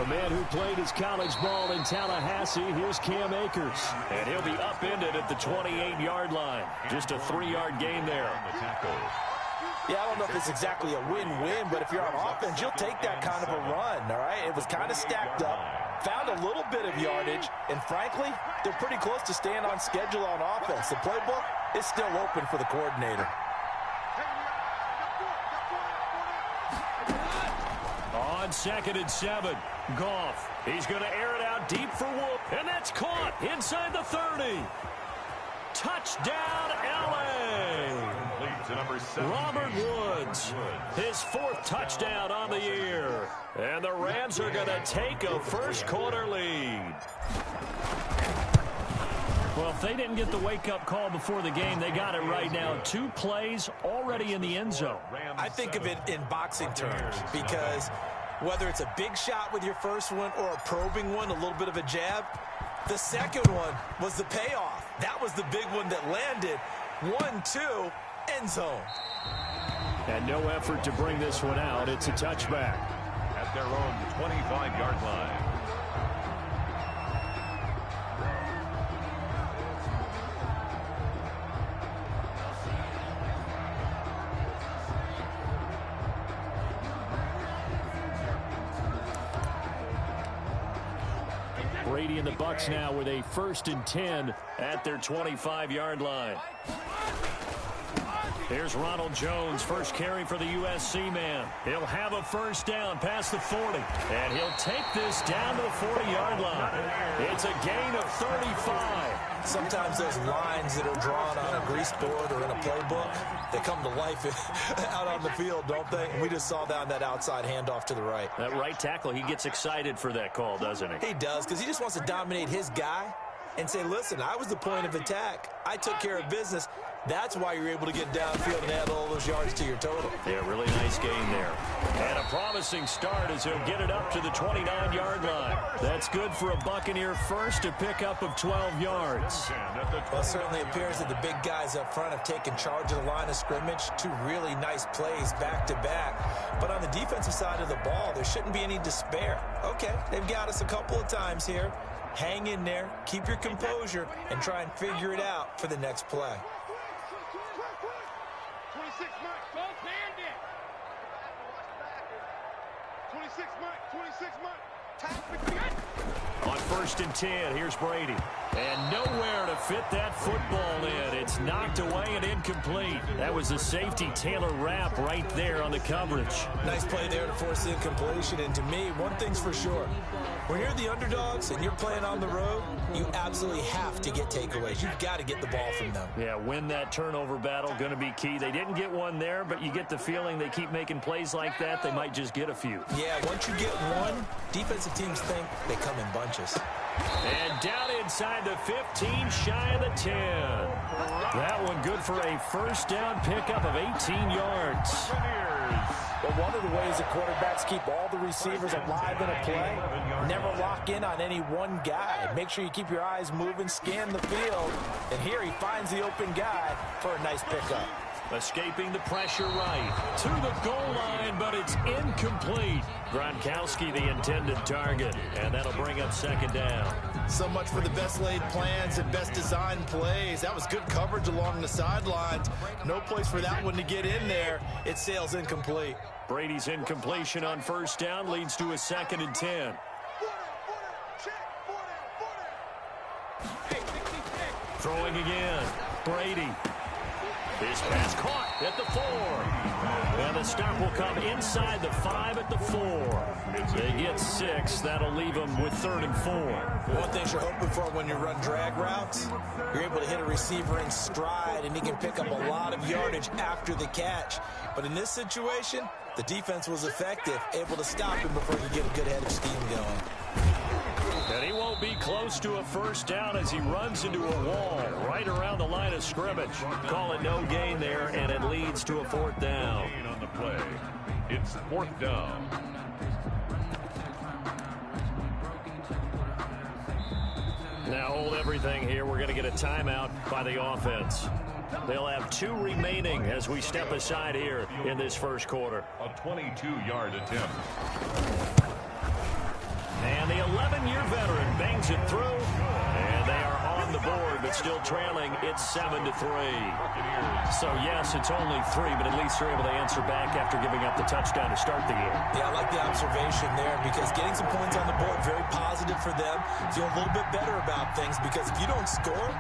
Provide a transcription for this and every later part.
man who played his college ball in Tallahassee, here's Cam Akers. And he'll be upended at the 28-yard line. Just a 3-yard gain there. Yeah, I don't know if it's exactly a win-win, but if you're on offense, you'll take that kind of a run, all right? It was kind of stacked up, found a little bit of yardage, and frankly, they're pretty close to staying on schedule on offense. The playbook is still open for the coordinator. On 2nd and 7, Goff. He's going to air it out deep for Wolf, and that's caught inside the 30. Touchdown, L.A. Robert Woods, his 4th touchdown on the year. And the Rams are going to take a first-quarter lead. Well, if they didn't get the wake-up call before the game, they got it right now. 2 plays already in the end zone. I think of it in boxing terms because whether it's a big shot with your first one or a probing one, a little bit of a jab, the second one was the payoff. That was the big one that landed. 1-2, end zone. And no effort to bring this one out. It's a touchback. At their own 25-yard line. Brady and the Bucs now with a 1st and 10 at their 25-yard line. Here's Ronald Jones, first carry for the USC man. He'll have a first down past the 40. And he'll take this down to the 40-yard line. It's a gain of 35. Sometimes those lines that are drawn on a grease board or in a playbook, they come to life out on the field, don't they? And we just saw that on that outside handoff to the right. That right tackle, he gets excited for that call, doesn't he? He does, because he just wants to dominate his guy and say, listen, I was the point of attack. I took care of business. That's why you're able to get downfield and add all those yards to your total. Yeah, really nice gain there. And a promising start as he'll get it up to the 29-yard line. That's good for a Buccaneer first, a pickup of 12 yards. Well, it certainly appears that the big guys up front have taken charge of the line of scrimmage. 2 really nice plays back-to-back. But on the defensive side of the ball, there shouldn't be any despair. Okay, they've got us a couple of times here. Hang in there, keep your composure, and try and figure it out for the next play. On 1st and 10, here's Brady. And nowhere to fit that football in. It's knocked away and incomplete. That was the safety Taylor Rapp right there on the coverage. Nice play there to force the incompletion. And to me, one thing's for sure. When you're the underdogs and you're playing on the road, you absolutely have to get takeaways. You've got to get the ball from them. Yeah, win that turnover battle, going to be key. They didn't get one there, but you get the feeling they keep making plays like that, they might just get a few. Yeah, once you get one, defensive teams think they come in bunches. And down inside the 15, shy of the 10. That one good for a first down pickup of 18 yards. But one of the ways that quarterbacks keep all the receivers alive in a play, never lock in on any one guy. Make sure you keep your eyes moving, scan the field. And here he finds the open guy for a nice pickup. Escaping the pressure right to the goal line, but it's incomplete. Gronkowski the intended target, and that'll bring up 2nd down. So much for the best laid plans and best designed plays. That was good coverage along the sidelines. No place for that one to get in there. It sails incomplete. Brady's incompletion on 1st down leads to a 2nd and 10. Throwing again. Brady. His pass caught at the 4. And the stop will come inside the 5 at the 4. They get 6. That'll leave them with 3rd and 4. One thing you're hoping for when you run drag routes, you're able to hit a receiver in stride, and he can pick up a lot of yardage after the catch. But in this situation, the defense was effective, able to stop him before he could get a good head of steam going. And he won't be close to a first down as he runs into a wall right around the line of scrimmage. Call it no gain there, and it leads to a 4th down. On the play, it's 4th down. Now hold everything here. We're going to get a timeout by the offense. They'll have 2 remaining as we step aside here in this first quarter. A 22-yard attempt. And the 11-year veteran bangs it through. And they are on the board, but still trailing. It's 7-3. So, yes, it's only 3, but at least they're able to answer back after giving up the touchdown to start the game. Yeah, I like the observation there because getting some points on the board, very positive for them. Feel a little bit better about things because if you don't score,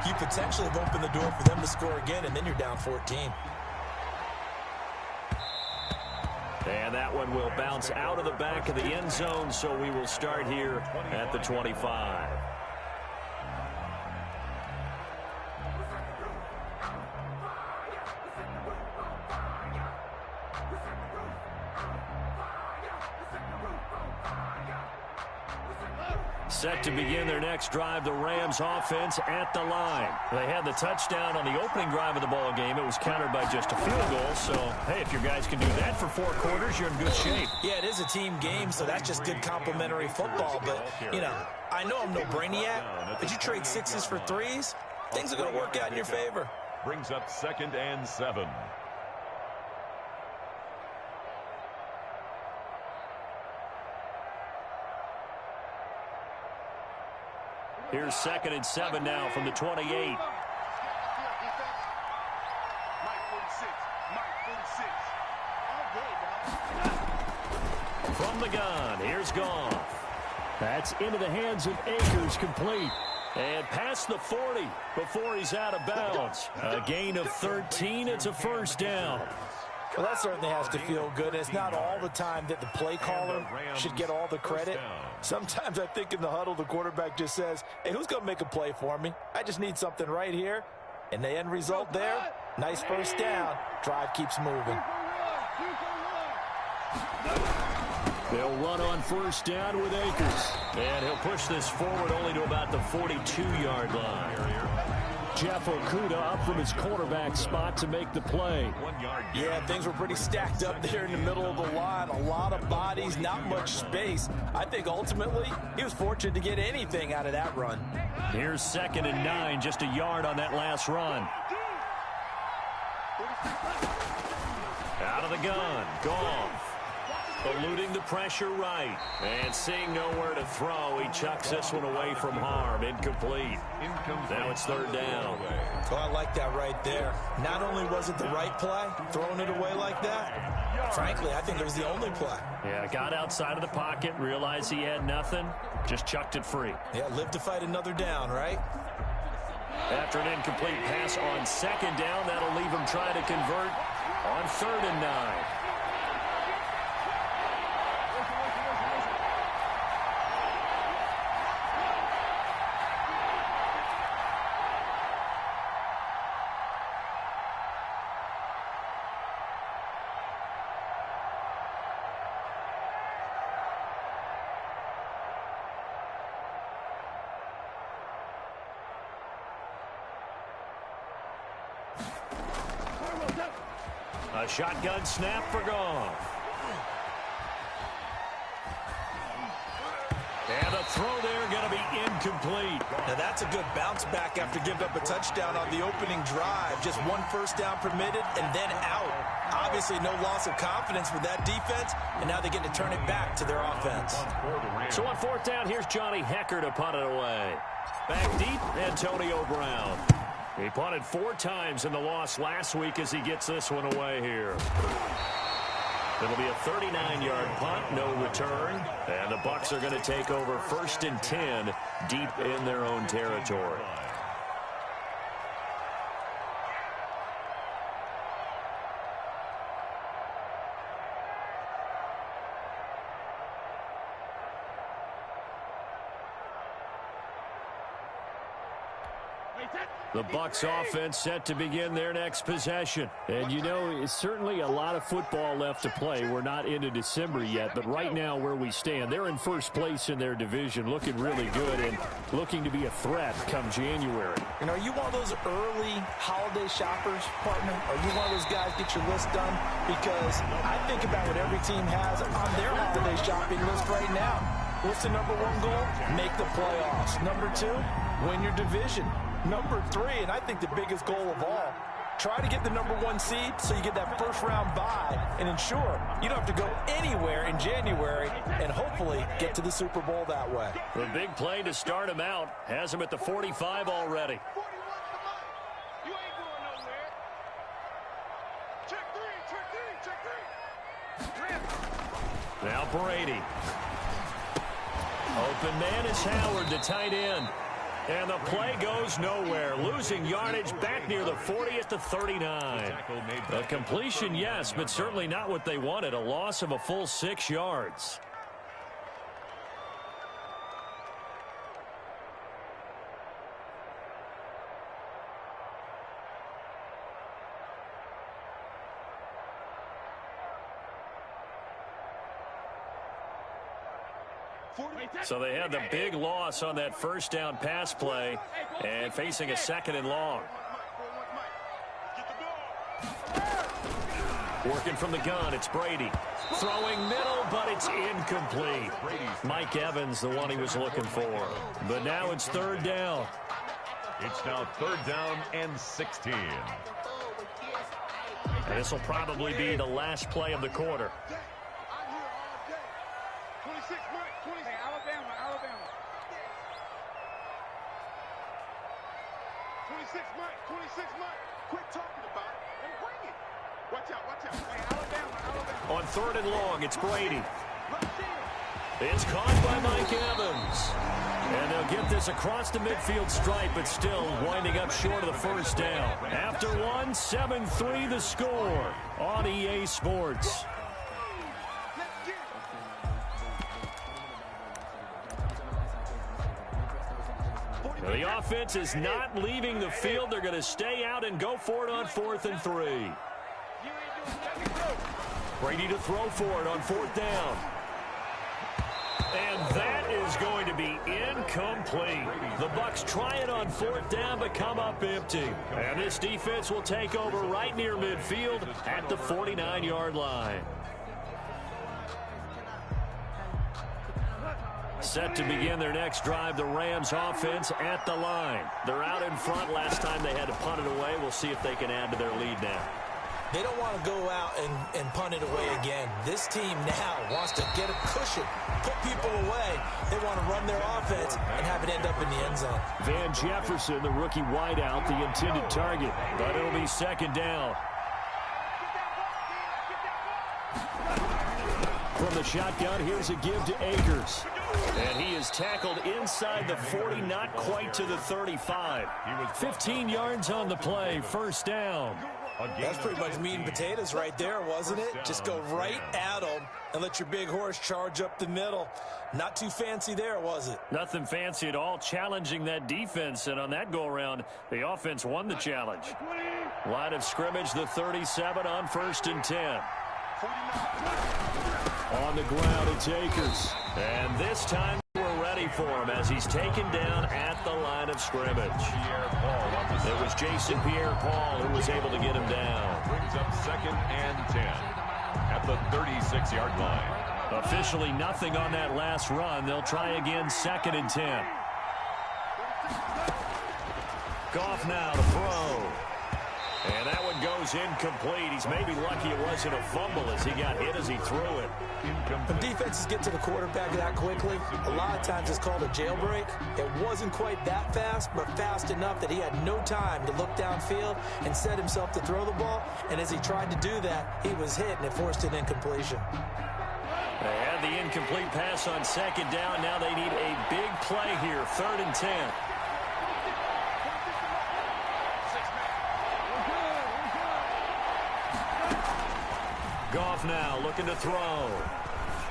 you potentially have opened the door for them to score again, and then you're down 14. And that one will bounce out of the back of the end zone, so we will start here at the 25. Set to begin their next drive, the Rams offense at the line. They had the touchdown on the opening drive of the ball game. It was countered by just a field goal. So, hey, if your guys can do that for 4 quarters, you're in good shape. Yeah, it is a team game, so that's just good complimentary football. But, you know, I know I'm no brainiac, but you trade 6s for 3s, things are going to work out in your favor. Brings up 2nd and 7. Here's 2nd and 7 now from the 28. From the gun, here's Goff. That's into the hands of Akers, complete. And past the 40 before he's out of bounds. A gain of 13, it's a first down. Well, that certainly has to feel good. It's not all the time that the play caller should get all the credit. Sometimes I think in the huddle, the quarterback just says, hey, who's going to make a play for me? I just need something right here. And the end result there, nice first down. Drive keeps moving. They'll run on first down with Akers. And he'll push this forward only to about the 42-yard line. Jeff Okudah up from his quarterback spot to make the play. Yeah, things were pretty stacked up there in the middle of the line. A lot of bodies, not much space. I think ultimately he was fortunate to get anything out of that run. Here's 2nd and 9, just a yard on that last run. Out of the gun, Goff. Eluding the pressure right. And seeing nowhere to throw, he chucks this one away from harm. Incomplete. Now it's 3rd down. Oh, I like that right there. Not only was it the right play, throwing it away like that, frankly, I think it was the only play. Yeah, got outside of the pocket, realized he had nothing, just chucked it free. Yeah, live to fight another down, right? After an incomplete pass on 2nd down, that'll leave him trying to convert on 3rd and 9. A shotgun snap for Goff. And a throw there going to be incomplete. Now that's a good bounce back after giving up a touchdown on the opening drive. Just 1 first down permitted and then out. Obviously no loss of confidence with that defense, and now they get to turn it back to their offense. So on 4th down, here's Johnny Hecker to punt it away. Back deep, Antonio Brown. He punted 4 times in the loss last week as he gets this one away here. It'll be a 39-yard punt, no return. And the Bucs are going to take over 1st and 10 deep in their own territory. The Bucs offense set to begin their next possession. And, you know, it's certainly a lot of football left to play. We're not into December yet, but right now where we stand, they're in first place in their division, looking really good and looking to be a threat come January. And are you one of those early holiday shoppers, partner? Are you one of those guys get your list done? Because I think about what every team has on their holiday shopping list right now. What's the number 1 goal? Make the playoffs. Number 2, win your division. Number 3, and I think the biggest goal of all, Try to get the #1 seed so you get that first-round bye and ensure you don't have to go anywhere in January and hopefully get to the Super Bowl that way. The big play to start him out has him at the 45 already. Now Brady. Open man is Howard, the tight end. And the play goes nowhere. Losing yardage back near the 40 at the 39. A completion, yes, but certainly not what they wanted. A loss of a full 6 yards. So they had the big loss on that first down pass play and facing a 2nd and long. Working from the gun, it's Brady. Throwing middle, but it's incomplete. Mike Evans, the one he was looking for. But now it's 3rd down. It's now 3rd down and 16. This will probably be the last play of the quarter. On 3rd and long, it's Brady. It's caught by Mike Evans. And they'll get this across the midfield stripe, but still winding up short of the first down. After one, 7-3 the score on EA Sports. The offense is not leaving the field. They're going to stay out and go for it on 4th and 3. Brady to throw for it on 4th down. And that is going to be incomplete. The Bucs try it on 4th down, but come up empty. And this defense will take over right near midfield at the 49-yard line. Set to begin their next drive, the Rams offense at the line. They're out in front. Last time they had to punt it away. We'll see if they can add to their lead now. They don't want to go out and punt it away again. This team now wants to get a cushion, put people away. They want to run their offense and have it end up in the end zone. Van Jefferson, the rookie wideout, the intended target. But it'll be 2nd down. From the shotgun, here's a give to Akers. And he is tackled inside the 40, not quite to the 35. 15 yards on the play, 1st down. That's pretty much meat and potatoes right there, wasn't it? Just go right at them and let your big horse charge up the middle. Not too fancy there, was it? Nothing fancy at all, challenging that defense. And on that go-around, the offense won the challenge. Line of scrimmage, the 37 on 1st and 10. On the ground, it's Akers. And this time we're ready for him as he's taken down at the line of scrimmage. It was Jason Pierre-Paul who was able to get him down. Brings up 2nd and 10 at the 36-yard line. Officially nothing on that last run. They'll try again, 2nd and 10. Goff now to throw. And that one goes incomplete. He's maybe lucky it wasn't a fumble as he got hit as he threw it. When defenses get to the quarterback that quickly, a lot of times it's called a jailbreak. It wasn't quite that fast, but fast enough that he had no time to look downfield and set himself to throw the ball. And as he tried to do that, he was hit, and it forced an incompletion. They had the incomplete pass on 2nd down. Now they need a big play here, 3rd and 10. Goff now looking to throw.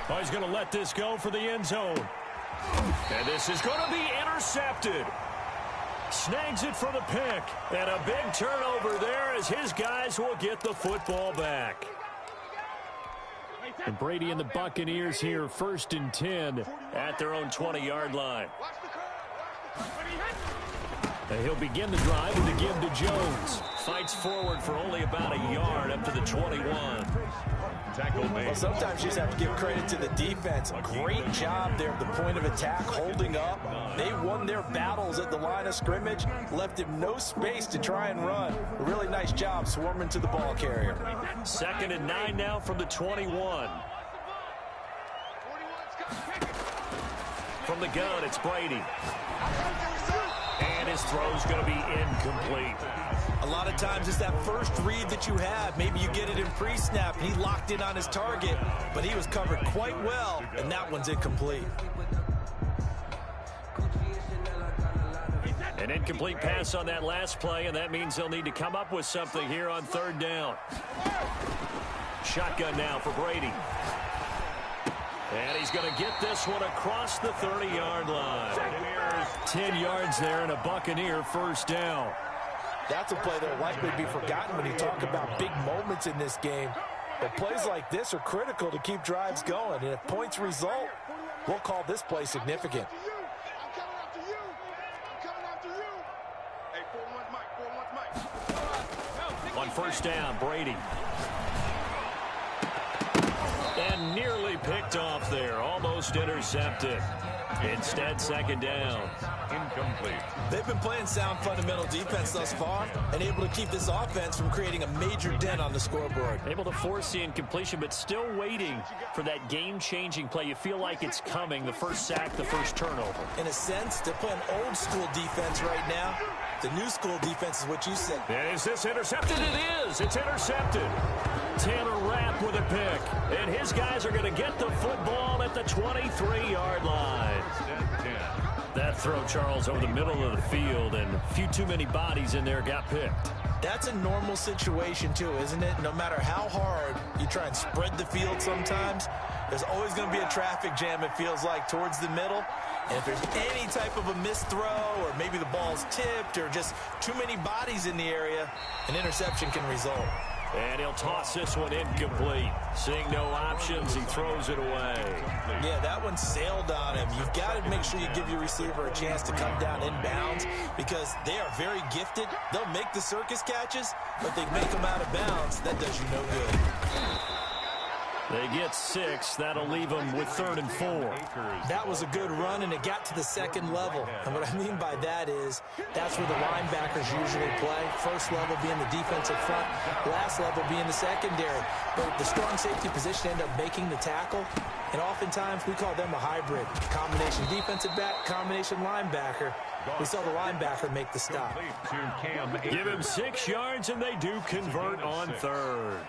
Oh, he's going to let this go for the end zone. And this is going to be intercepted. Snags it for the pick. And a big turnover there as his guys will get the football back. And Brady and the Buccaneers here, 1st and 10 at their own 20-yard line. And he'll begin the drive with a give to Jones. Fights forward for only about a yard up to the 21. Tackle made. Well, sometimes you just have to give credit to the defense. Great job there at the point of attack, holding up. They won their battles at the line of scrimmage, left him no space to try and run. A really nice job swarming to the ball carrier. 2nd and 9 now from the 21. From the gun, it's Brady. And his throw's going to be incomplete. A lot of times it's that first read that you have. Maybe you get it in pre-snap, and he locked in on his target, but he was covered quite well, and that one's incomplete. An incomplete pass on that last play, and that means they'll need to come up with something here on 3rd down. Shotgun now for Brady. And he's going to get this one across the 30-yard line. 10 yards there and a Buccaneer first down. That's a play that will likely be forgotten when you talk about big moments in this game. But plays like this are critical to keep drives going. And if points result, we'll call this play significant. On 1st down, Brady. And nearly picked off there. Almost intercepted. Instead, 2nd down. Incomplete. They've been playing sound fundamental defense thus far and able to keep this offense from creating a major dent on the scoreboard. Able to force the incompletion, but still waiting for that game-changing play. You feel like it's coming, the first sack, the first turnover. In a sense, they're playing old-school defense right now. The new school defense is what you said. And is this intercepted? It is. It's intercepted. Taylor Rapp with a pick. And his guys are going to get the football at the 23-yard line. That throw, Charles, over the middle of the field, and a few too many bodies in there got picked. That's a normal situation, too, isn't it? No matter how hard you try and spread the field sometimes, there's always going to be a traffic jam, it feels like, towards the middle. And if there's any type of a missed throw or maybe the ball's tipped or just too many bodies in the area, an interception can result. And he'll toss this one incomplete. Seeing no options, he throws it away. Yeah, that one sailed on him. You've got to make sure you give your receiver a chance to come down inbounds because they are very gifted. They'll make the circus catches, but they make them out of bounds. That does you no good. They get 6. That'll leave them with 3rd and 4. That was a good run, and it got to the 2nd level. And what I mean by that is that's where the linebackers usually play. First level being the defensive front, last level being the secondary. But the strong safety position ended up making the tackle, and oftentimes we call them a hybrid. Combination defensive back, combination linebacker. We saw the linebacker make the stop. Give him 6 yards, and they do convert on 3rd.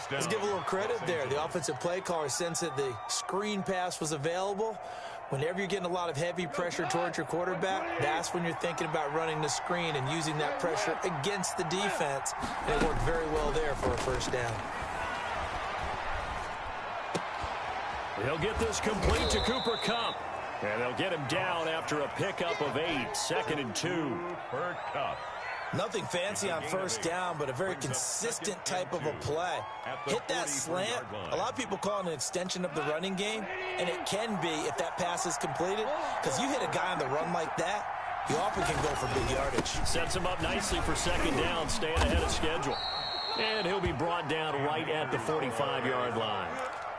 Let's give a little credit there. The offensive play caller sensed that the screen pass was available. Whenever you're getting a lot of heavy pressure towards your quarterback, that's when you're thinking about running the screen and using that pressure against the defense. And it worked very well there for a first down. He'll get this complete to Cooper Kupp. And they'll get him down after a pickup of 8. 2nd and 2. Cooper Kupp. Nothing fancy on first down, but a very consistent type of a play. Hit that slant. A lot of people call it an extension of the running game, and it can be if that pass is completed, because you hit a guy on the run like that, you often can go for big yardage. Sets him up nicely for 2nd down, staying ahead of schedule. And he'll be brought down right at the 45-yard line.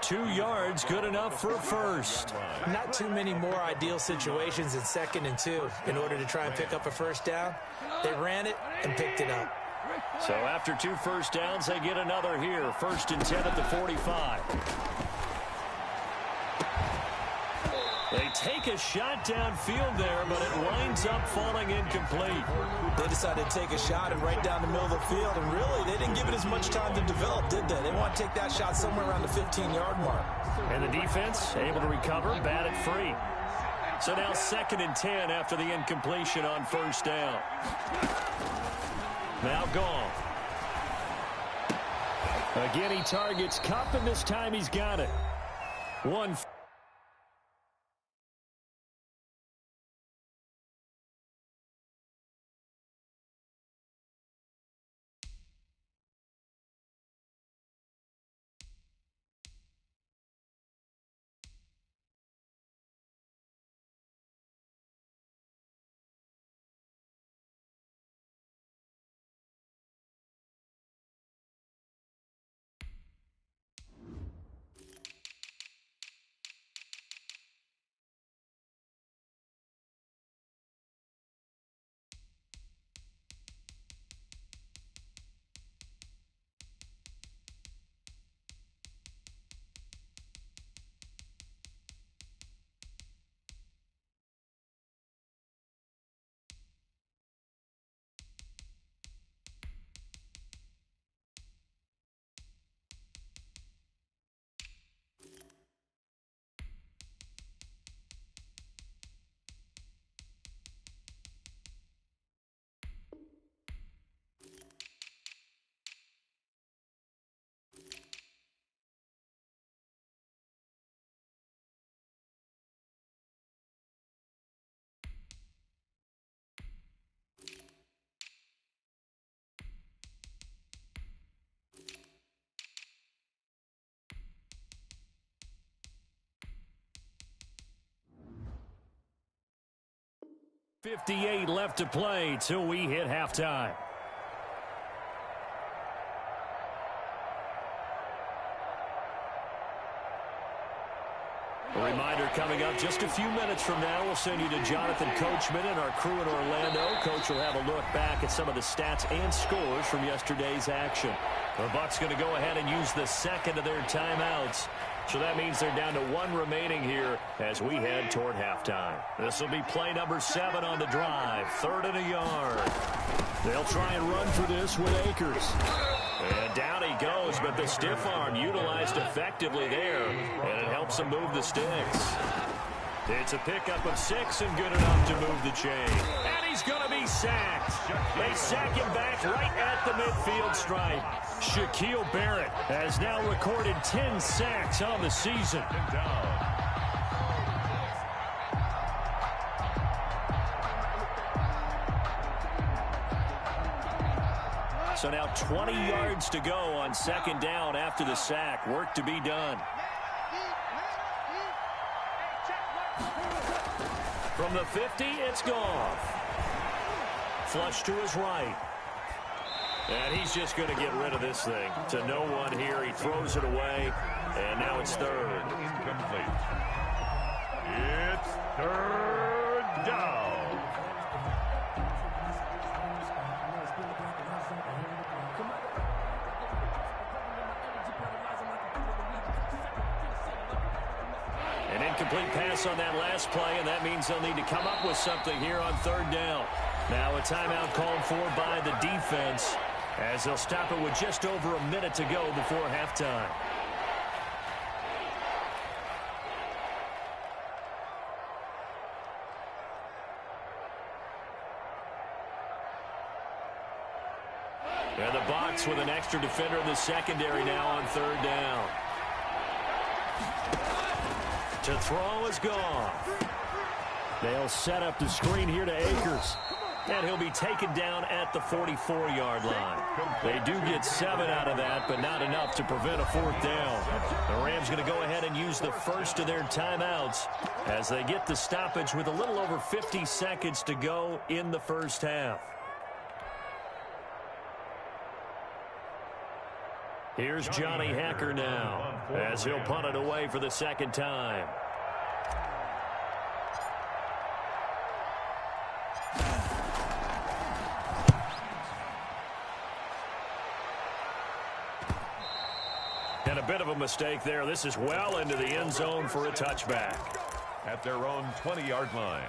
2 yards, good enough for a first. Not too many more ideal situations in 2nd and 2 in order to try and pick up a first down. They ran it and picked it up. So after 2 first downs, they get another here. 1st and 10 at the 45. They take a shot downfield there, but it winds up falling incomplete. They decided to take a shot and right down the middle of the field, and really, they didn't give it as much time to develop, did they? They want to take that shot somewhere around the 15-yard mark. And the defense able to recover, bat it free. So now 2nd and 10 after the incompletion on first down. Now gone. Again, he targets Kupp, and this time he's got it. 1. 2:58 left to play till we hit halftime. A reminder coming up just a few minutes from now. We'll send you to Jonathan Coachman and our crew in Orlando. Coach will have a look back at some of the stats and scores from yesterday's action. The Bucks going to go ahead and use the second of their timeouts. So that means they're down to one remaining here as we head toward halftime. This will be play number 7 on the drive. 3rd and a yard. They'll try and run for this with Akers. And down he goes, but the stiff arm utilized effectively there, and it helps him move the sticks. It's a pickup of 6 and good enough to move the chain. And he's going to be sacked. They sack him back right at the midfield stripe. Shaquille Barrett has now recorded 10 sacks on the season. So now 20 yards to go on 2nd down after the sack. Work to be done. From the 50, it's Goff. Flush to his right. And he's just going to get rid of this thing. To no one here. He throws it away. And now it's 3rd. Incomplete. It's 3rd down. An incomplete pass on that last play, and that means they'll need to come up with something here on 3rd down. Now a timeout called for by the defense as they'll stop it with just over a minute to go before halftime. And the Bucs with an extra defender in the secondary now on 3rd down. To throw is Goff. They'll set up the screen here to Akers. And he'll be taken down at the 44-yard line. They do get 7 out of that, but not enough to prevent a 4th down. The Rams going to go ahead and use the first of their timeouts as they get the stoppage with a little over 50 seconds to go in the first half. Here's Johnny Hacker now as he'll punt it away for the 2nd time. And a bit of a mistake there. This is well into the end zone for a touchback. At their own 20-yard line.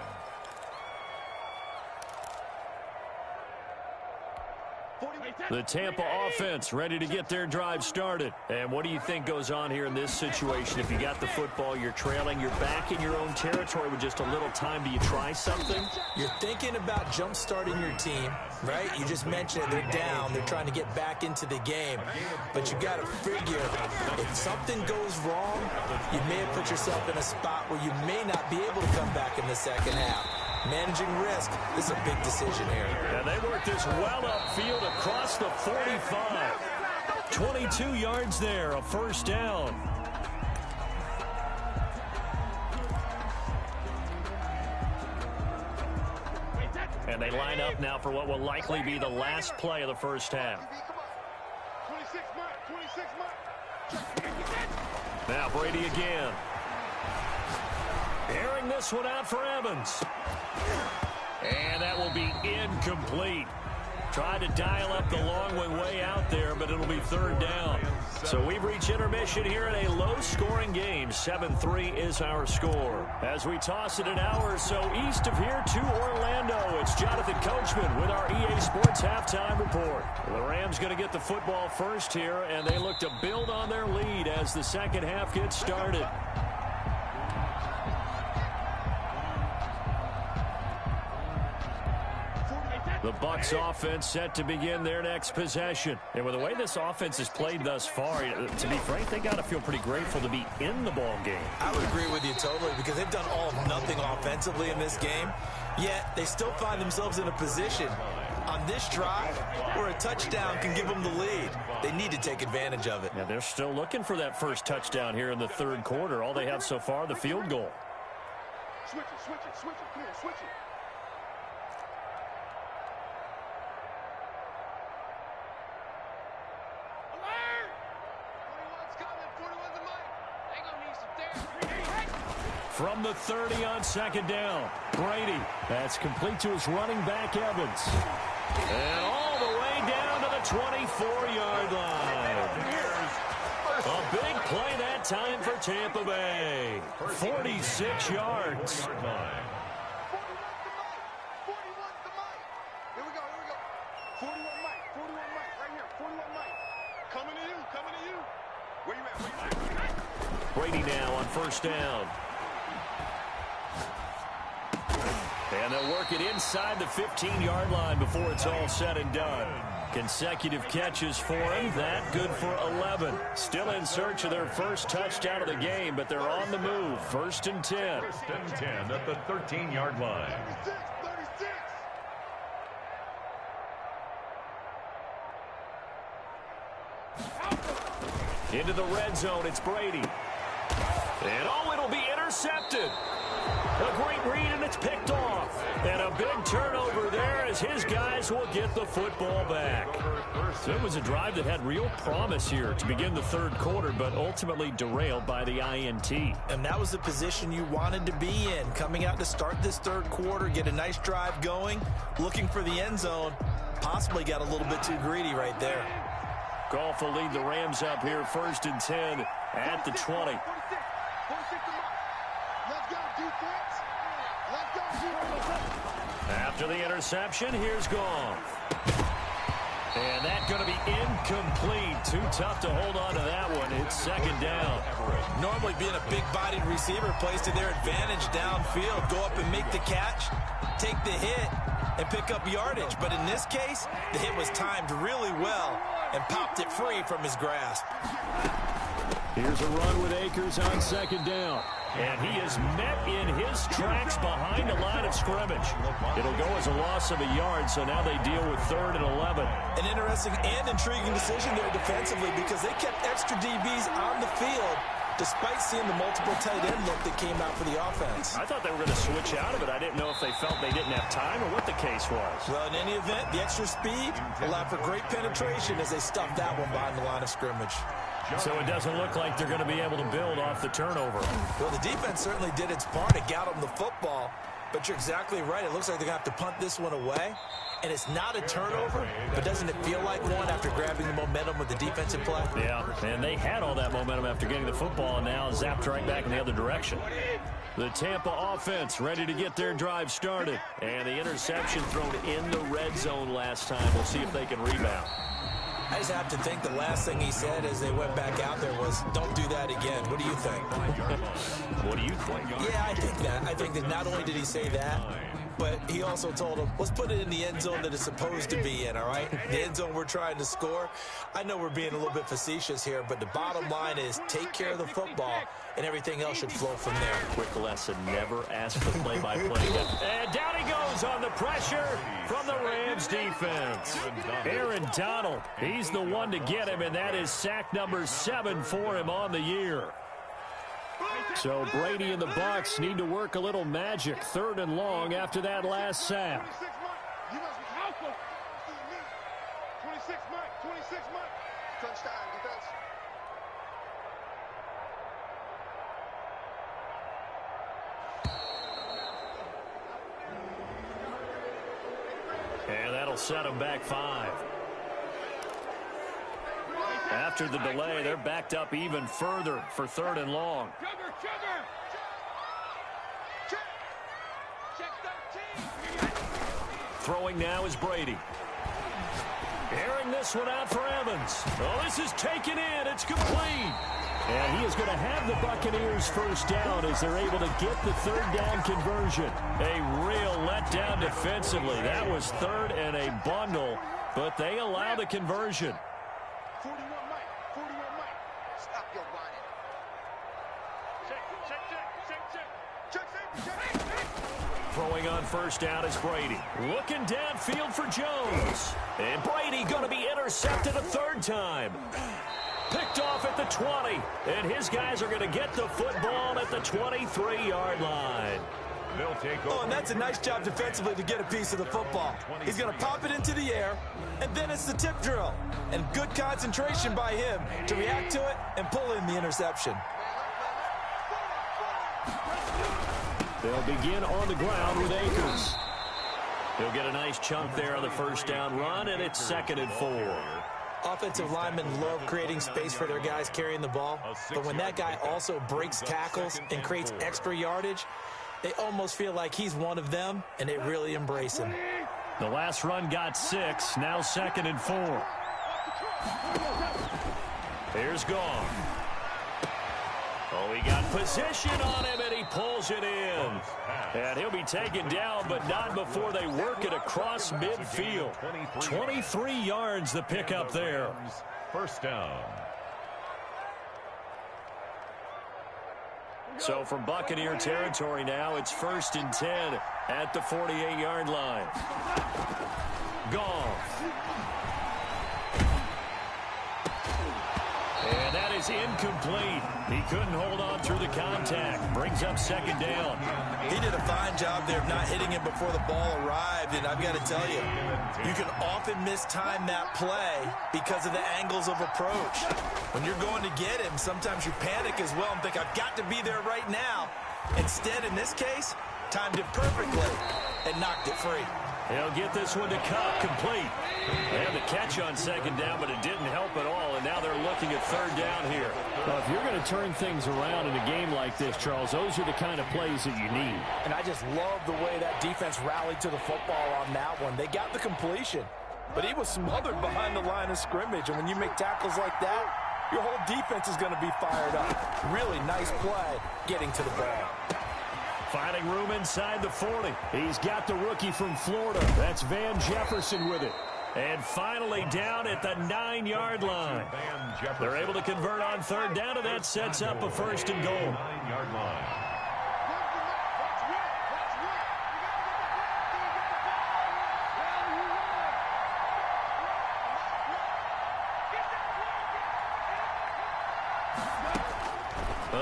The Tampa offense ready to get their drive started. And what do you think goes on here in this situation? If you got the football, you're trailing, you're back in your own territory with just a little time. Do you try something? You're thinking about jump-starting your team, right? You just mentioned it. They're down. They're trying to get back into the game. But you got to figure, if something goes wrong, you may have put yourself in a spot where you may not be able to come back in the second half. Managing risk, this is a big decision here. And they work this well upfield across the 45. 22 yards there, a 1st down. And they line up now for what will likely be the last play of the first half. Now Brady again. Airing this one out for Evans. And that will be incomplete. Tried to dial up the long way out there, but it'll be 3rd down. So we've reached intermission here in a low-scoring game. 7-3 is our score. As we toss it an hour or so east of here to Orlando, it's Jonathan Coachman with our EA Sports Halftime Report. The Rams going to get the football first here, and they look to build on their lead as the second half gets started. The Bucs offense set to begin their next possession. And with the way this offense has played thus far, to be frank, they got to feel pretty grateful to be in the ball game. I would agree with you totally because they've done all of nothing offensively in this game, yet they still find themselves in a position on this drive where a touchdown can give them the lead. They need to take advantage of it. Yeah, they're still looking for that first touchdown here in the 3rd quarter. All they have so far, the field goal. Switch it. Come on, switch it. from the 30 on second down. Brady, that's complete to his running back, Evans. And all the way down to the 24-yard line. A big play that time for Tampa Bay. 46 yards. Brady now on first down. And they'll work it inside the 15-yard line before it's all said and done. Consecutive catches for him. That good for 11. Still in search of their first touchdown of the game, but they're on the move. First and 10. First and 10 at the 13-yard line. Into the red zone, it's Brady. And oh, it'll be intercepted. A great read, and it's picked off. And a big turnover there as his guys will get the football back. So it was a drive that had real promise here to begin the third quarter, but ultimately derailed by the INT. And that was the position you wanted to be in. Coming out to start this third quarter, get a nice drive going, looking for the end zone. Possibly got a little bit too greedy right there. Goff will lead the Rams up here first and 10 at the 20. After the interception, here's Goff. And that's going to be incomplete. Too tough to hold on to that one. It's second down. Normally being a big-bodied receiver plays to their advantage downfield. Go up and make the catch, take the hit, and pick up yardage. But in this case, the hit was timed really well and popped it free from his grasp. Here's a run with Akers on second down. And he is met in his tracks behind the line of scrimmage. It'll go as a loss of a yard, so now they deal with third and 11. An interesting and intriguing decision there defensively because they kept extra DBs on the field despite seeing the multiple tight end look that came out for the offense. I thought they were going to switch out of it. I didn't know if they felt they didn't have time or what the case was. Well, in any event, the extra speed allowed for great penetration as they stuffed that one behind the line of scrimmage. So it doesn't look like they're going to be able to build off the turnover. Well, the defense certainly did its part to get them the football, but you're exactly right. It looks like they're going to have to punt this one away, and it's not a turnover, but doesn't it feel like one after grabbing the momentum with the defensive play? Yeah, and they had all that momentum after getting the football, and now zapped right back in the other direction. The Tampa offense ready to get their drive started, and the interception thrown in the red zone last time. We'll see if they can rebound. I just have to think the last thing he said as they went back out there was, don't do that again. What do you think? What do you think? Yeah, I think that. I think that not only did he say that, but he also told him, let's put it in the end zone that it's supposed to be in, all right? The end zone we're trying to score. I know we're being a little bit facetious here, but the bottom line is take care of the football, and everything else should flow from there. Quick lesson, never ask the play-by-play. And down he goes on the pressure from the Rams defense. Aaron Donald, he's the one to get him, and that is sack number 7 for him on the year. So Brady and the Bucs need to work a little magic. Third and long after that last sack. 26 months. Touchdown defense. And that'll set them back 5. After the delay, they're backed up even further for third and long. Throwing now is Brady. Airing this one out for Evans. Oh, this is taken in. It's complete. And he is going to have the Buccaneers first down as they're able to get the third down conversion. A real letdown defensively. That was third and a bundle, but they allow the conversion. 41 Mike. Stop your whining. Check. Throwing on first down is Brady. Looking downfield for Jones. And Brady going to be intercepted a third time. Picked off at the 20. And his guys are going to get the football at the 23-yard line. They'll take over. Oh, and that's a nice job defensively to get a piece of the football. He's going to pop it into the air, and then it's the tip drill. And good concentration by him to react to it and pull in the interception. They'll begin on the ground with Akers. He'll get a nice chunk there on the first down run, and it's 2nd and 4. Offensive linemen love creating space for their guys carrying the ball, but when that guy also breaks tackles and creates extra yardage, they almost feel like he's one of them, and they really embrace him. The last run got 6, now 2nd and 4. Here's Goff. Oh, he got position on him, and he pulls it in. And he'll be taken down, but not before they work it across midfield. 23 yards the pickup there. First down. So from Buccaneer territory now, it's 1st and 10 at the 48-yard line. Goff. And that is incomplete. He couldn't hold on through the contact. Brings up 2nd down. He did a fine job there of not hitting him before the ball arrived, and I've got to tell you, you can often mistime that play because of the angles of approach. When you're going to get him, sometimes you panic as well and think, I've got to be there right now. Instead, in this case, timed it perfectly and knocked it free. He'll get this one to Cup, complete. They had the catch on 2nd down, but it didn't help at all, and now they're looking at 3rd down here. Well, if you're going to turn things around in a game like this, Charles, those are the kind of plays that you need. And I just love the way that defense rallied to the football on that one. They got the completion, but he was smothered behind the line of scrimmage, and when you make tackles like that, your whole defense is going to be fired up. Really nice play getting to the ball. Finding room inside the 40. He's got the rookie from Florida. That's Van Jefferson with it. And finally down at the 9-yard line. They're able to convert on 3rd down, and that sets up a 1st and goal. 9-yard line.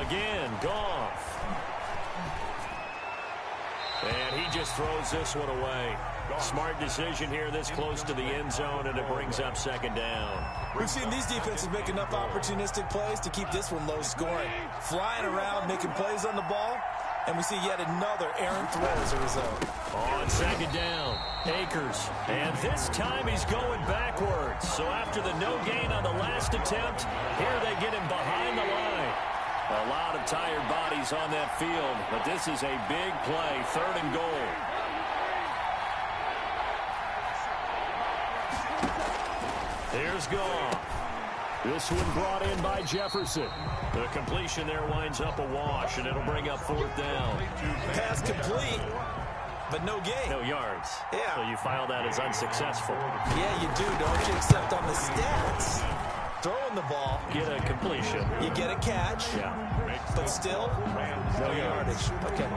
Again, Goff. And he just throws this one away. Smart decision here this close to the end zone, and it brings up 2nd down. We've seen these defenses make enough opportunistic plays to keep this one low scoring. Flying around, making plays on the ball, and we see yet another errant throw as a result. On 2nd down, Akers. And this time he's going backwards. So after the no gain on the last attempt, here they get him behind the line. A lot of tired bodies on that field, but this is a big play, 3rd and goal. Here's Goff. This one brought in by Jefferson. The completion there winds up a wash, and it'll bring up 4th down. Pass complete, but no gain. No yards. Yeah. So you file that as unsuccessful. Yeah, you do, don't you? Except on the stats. Throwing the ball. Get a completion. You get a catch. Yeah. But still, no yardage. Okay.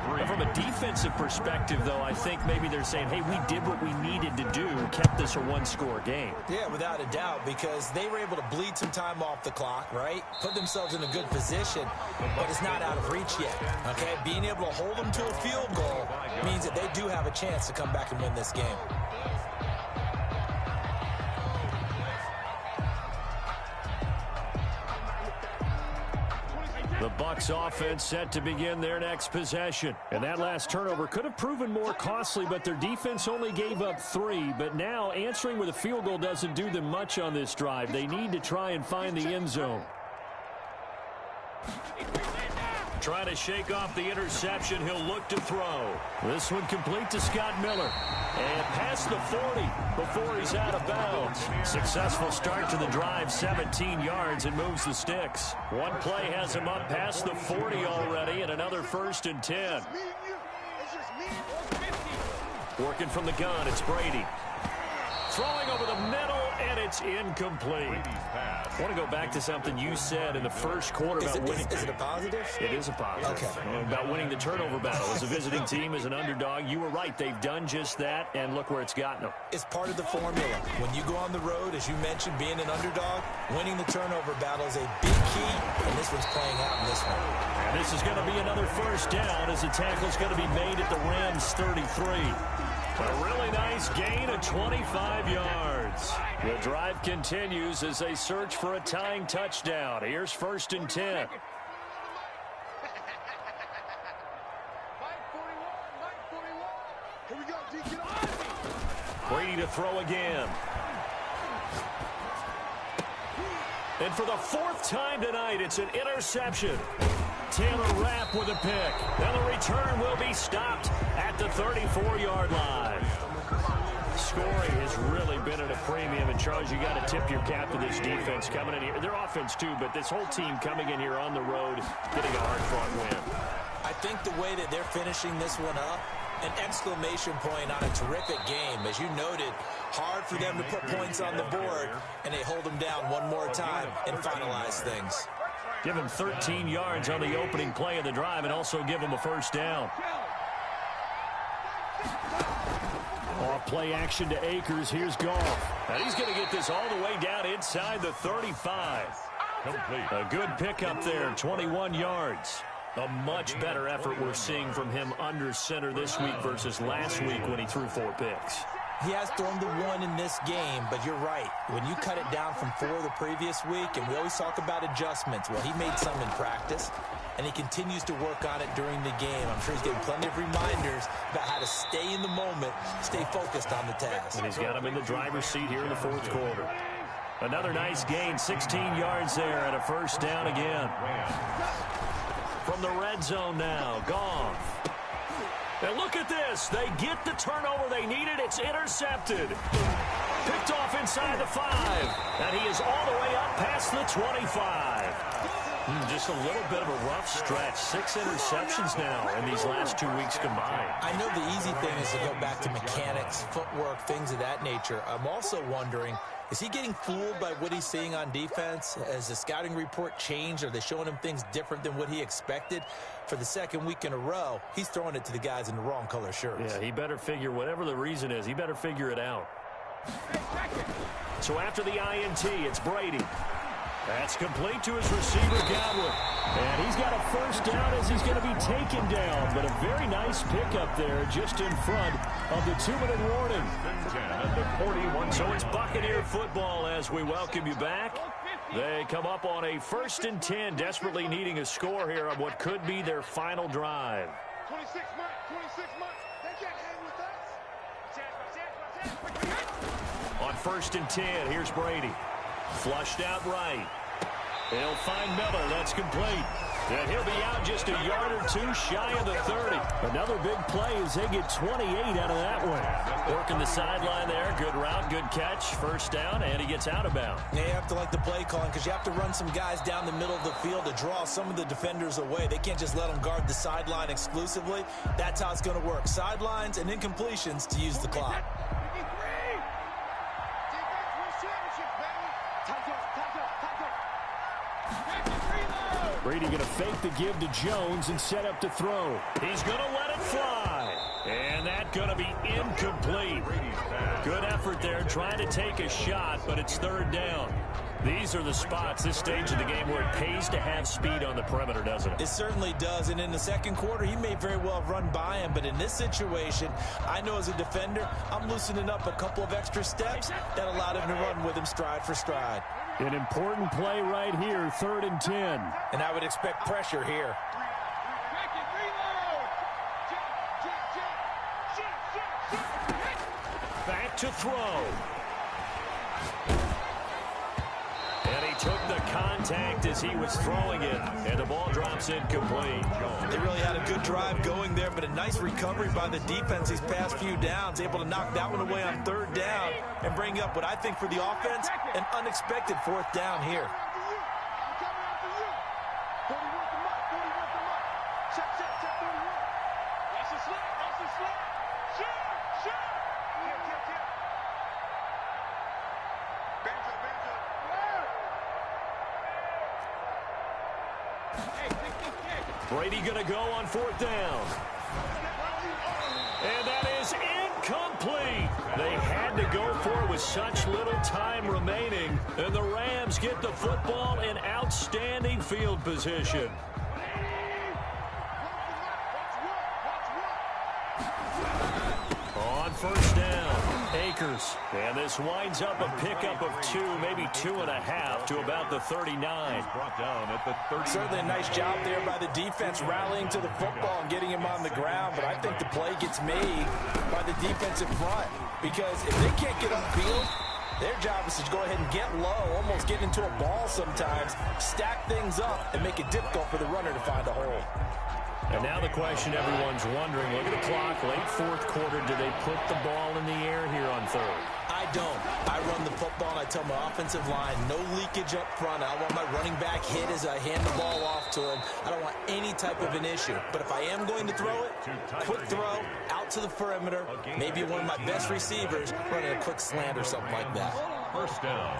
But from a defensive perspective, though, I think maybe they're saying, hey, we did what we needed to do, kept this a one-score game. Yeah, without a doubt, because they were able to bleed some time off the clock, right? Put themselves in a good position, but it's not out of reach yet, okay? Being able to hold them to a field goal means that they do have a chance to come back and win this game. The Bucs offense set to begin their next possession. And that last turnover could have proven more costly, but their defense only gave up 3. But now answering with a field goal doesn't do them much on this drive. They need to try and find the end zone. Trying to shake off the interception. He'll look to throw. This one complete to Scott Miller. And past the 40 before he's out of bounds. Successful start to the drive, 17 yards, and moves the sticks. One play has him up past the 40 already, and another 1st and 10. Working from the gun, it's Brady. Throwing over the middle, and it's incomplete. I want to go back to something you said in the first quarter about winning. Is it a positive? It is a positive. Okay. About winning the turnover battle. As a visiting team, as an underdog, you were right. They've done just that, and look where it's gotten them. It's part of the formula. When you go on the road, as you mentioned, being an underdog, winning the turnover battle is a big key, and this one's playing out in this one. And this is going to be another 1st down as the tackle's going to be made at the Rams' 33. A really nice gain of 25 yards. The drive continues as they search for a tying touchdown. Here's 1st and 10. Here we go, D. Get up. Brady to throw again. And for the fourth time tonight, it's an interception. Taylor Rapp with a pick. And the return will be stopped at the 34-yard line. Scoring has really been at a premium. And, Charles, you got to tip your cap to this defense coming in here. Their offense, too, but this whole team coming in here on the road, getting a hard-fought win. I think the way that they're finishing this one up, an exclamation point on a terrific game. As you noted, hard for them to put points on the board, and they hold them down one more time and finalize things. Give them 13 yards on the opening play of the drive and also give them a first down. Off play action to Akers. Here's Goff. And he's going to get this all the way down inside the 35. Complete. A good pickup there, 21 yards. A much better effort we're seeing from him under center this week versus last week when he threw 4 picks. He has thrown the 1 in this game, but you're right. When you cut it down from 4 the previous week, and we always talk about adjustments, well, he made some in practice, and he continues to work on it during the game. I'm sure he's getting plenty of reminders about how to stay in the moment, stay focused on the task. And he's got him in the driver's seat here in the fourth quarter. Another nice gain, 16 yards there, and a first down again. From the red zone now, Goff. And look at this. They get the turnover they needed. It's intercepted. Picked off inside the 5. And he is all the way up past the 25. Just a little bit of a rough stretch. 6 interceptions now in these last 2 weeks combined. I know the easy thing is to go back to mechanics, footwork, things of that nature. I'm also wondering, is he getting fooled by what he's seeing on defense? Has the scouting report changed? Are they showing him things different than what he expected? For the second week in a row, he's throwing it to the guys in the wrong color shirts. Yeah, he better figure, whatever the reason is, he better figure it out. So after the INT, it's Brady. That's complete to his receiver, Godwin. And he's got a first down as he's going to be taken down. But a very nice pickup there just in front of the 2-minute warning. At the 41. So it's Buccaneer football as we welcome you back. They come up on a 1st and 10, desperately needing a score here on what could be their final drive. 26 months, 26 months. They can't hang with us. On 1st and 10, here's Brady. Flushed out right. He'll find Miller. That's complete. And he'll be out just a yard or 2 shy of the 30. Another big play as they get 28 out of that one. Working the sideline there. Good route, good catch. First down, and he gets out of bounds. Yeah, you have to like the play calling because you have to run some guys down the middle of the field to draw some of the defenders away. They can't just let them guard the sideline exclusively. That's how it's going to work. Sidelines and incompletions to use the clock. Brady going to fake the give to Jones and set up to throw. He's going to let it fly. And that's going to be incomplete. Good effort there trying to take a shot, but it's 3rd down. These are the spots, this stage of the game, where it pays to have speed on the perimeter, doesn't it? It certainly does, and in the second quarter, he may very well have run by him, but in this situation, I know as a defender, I'm loosening up a couple of extra steps that allowed him to run with him stride for stride. An important play right here, 3rd and 10. And I would expect pressure here. Back to throw. And he took the contact as he was throwing it, and the ball drops incomplete. They really had a good drive going there, but a nice recovery by the defense these past few downs, able to knock that one away on 3rd down and bring up what I think for the offense, an unexpected 4th down here. Brady going to go on 4th down. And that is incomplete. They had to go for it with such little time remaining. And the Rams get the football in outstanding field position. On 1st down, Packers. And this winds up a pickup of 2, maybe 2.5 to about the 39. Brought down at the 30. Certainly a nice job there by the defense rallying to the football and getting him on the ground, but I think the play gets made by the defensive front because if they can't get upfield, their job is to go ahead and get low, almost get into a ball sometimes, stack things up, and make it difficult for the runner to find a hole. And now the question everyone's wondering, look at the clock, late fourth quarter, do they put the ball in the air here on third? I don't. I run the football, and I tell my offensive line, no leakage up front. I want my running back hit as I hand the ball off to him. I don't want any type of an issue. But if I am going to throw it, quick throw, out to the perimeter, maybe one of my best receivers running a quick slant or something like that. First down.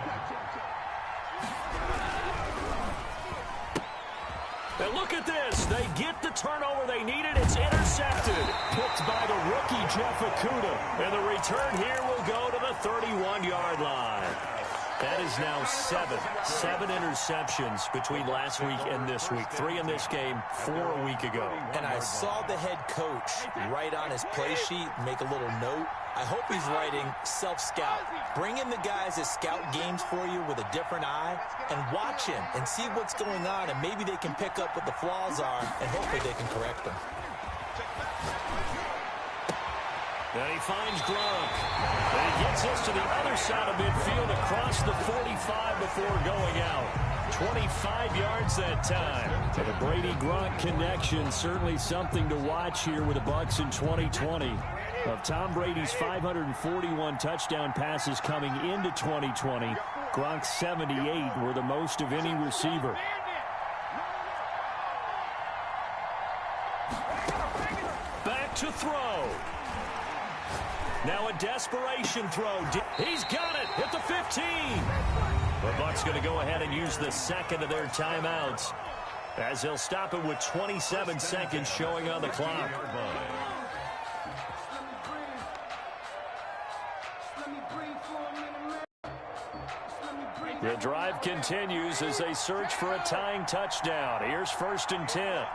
And look at this. They get the turnover they needed. It's intercepted. Picked by the rookie, Jeff Okudah. And the return here will go to the 31-yard line. That is now 7 interceptions between last week and this week. 3 in this game, 4 a week ago. And I saw the head coach write on his play sheet, make a little note. I hope he's writing self-scout. Bring in the guys that scout games for you with a different eye and watch him and see what's going on, and maybe they can pick up what the flaws are, and hopefully they can correct them. And he finds Gronk. And he gets us to the other side of midfield across the 45 before going out. 25 yards that time. So the Brady-Gronk connection, certainly something to watch here with the Bucs in 2020. Of Tom Brady's 541 touchdown passes coming into 2020, Gronk's 78 were the most of any receiver. Back to throw. Now a desperation throw. He's got it at the 15. The Bucs going to go ahead and use the second of their timeouts as they'll stop it with 27 seconds showing on the clock. The drive continues as they search for a tying touchdown. Here's 1st and 10.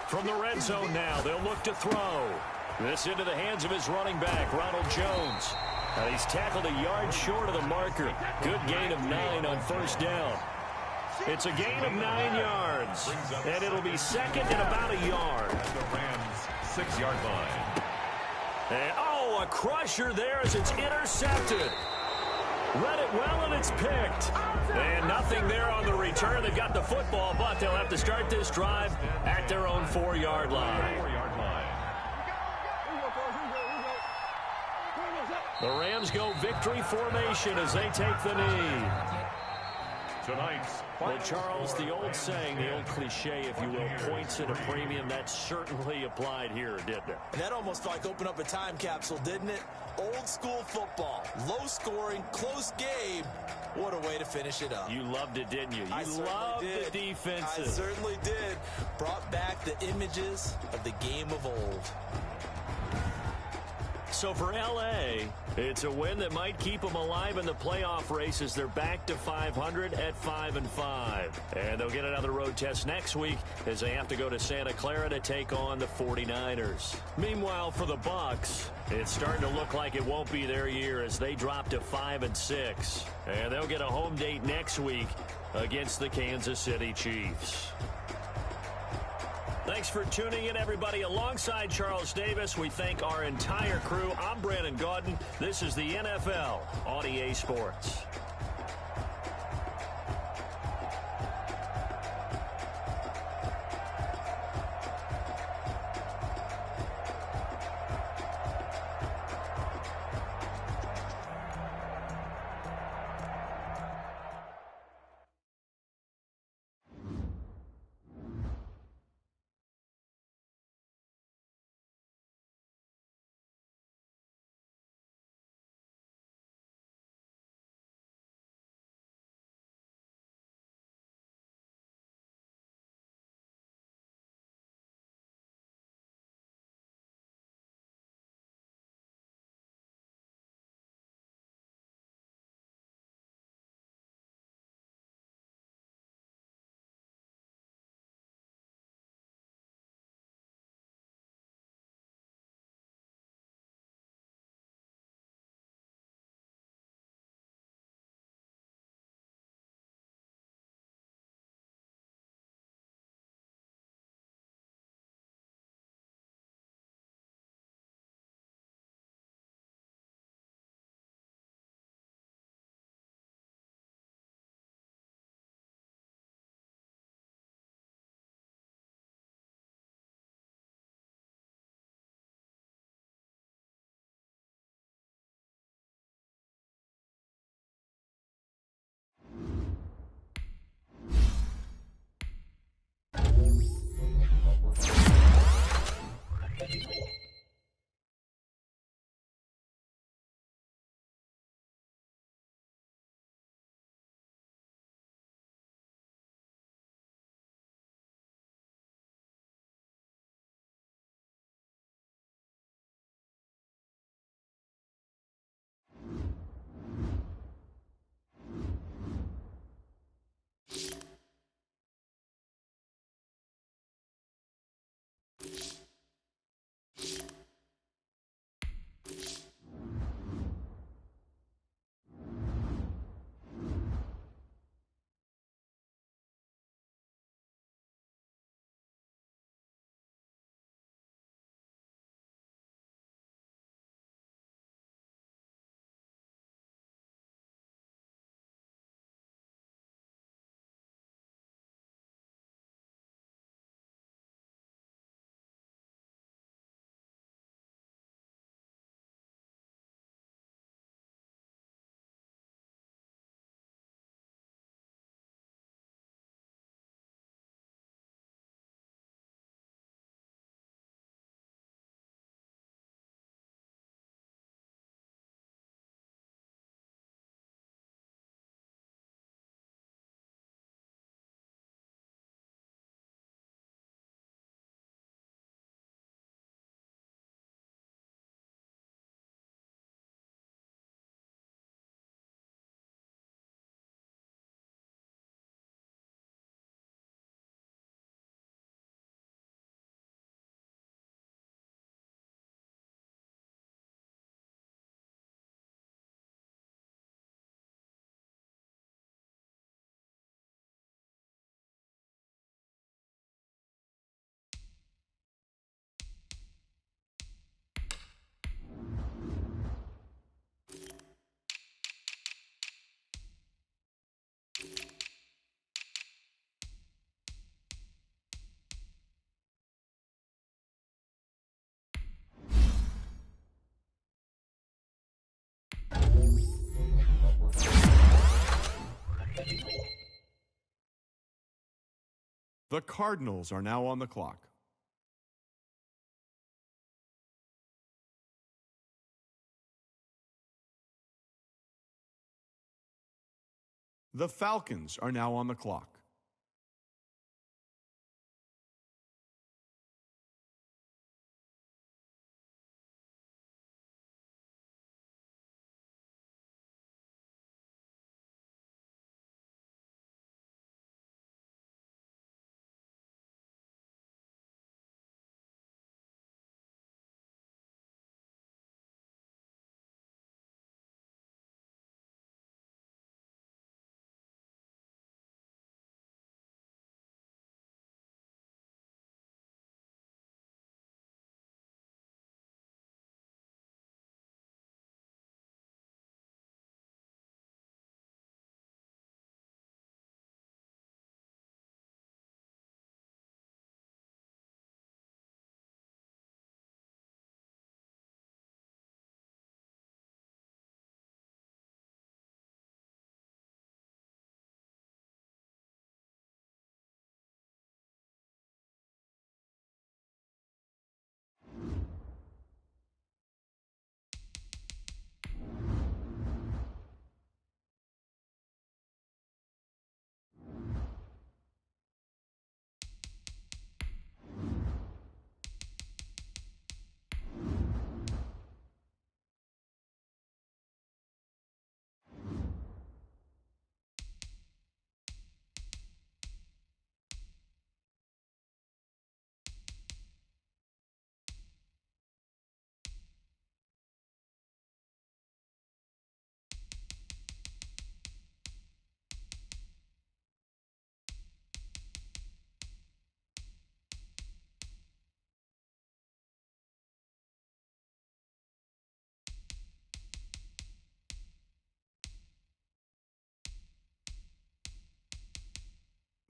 From the red zone now, they'll look to throw. This into the hands of his running back, Ronald Jones. And he's tackled a yard short of the marker. Good gain of 9 on 1st down. It's a gain of 9 yards. And it'll be second and about a yard. At the Rams' 6-yard line. And, oh, a crusher there as it's intercepted. Read it well, and it's picked. And nothing there on the return. They've got the football, but they'll have to start this drive at their own 4-yard line. 4-yard line. The Rams go victory formation as they take the knee. Tonight's Well, Charles, the old saying, the old cliche, if you will, points at a premium, that certainly applied here, didn't it? And that almost like opened up a time capsule, didn't it? Old school football, low scoring, close game. What a way to finish it up. You loved it, didn't you? I You loved did. the defenses. I certainly did. Brought back the images of the game of old. So for L.A., it's a win that might keep them alive in the playoff race as they're back to 500 at 5-5. And they'll get another road test next week as they have to go to Santa Clara to take on the 49ers. Meanwhile, for the Bucs, it's starting to look like it won't be their year as they drop to 5-6. And they'll get a home date next week against the Kansas City Chiefs. Thanks for tuning in, everybody. Alongside Charles Davis, we thank our entire crew. I'm Brandon Gaudin. This is the NFL on EA Sports. The Cardinals are now on the clock. The Falcons are now on the clock.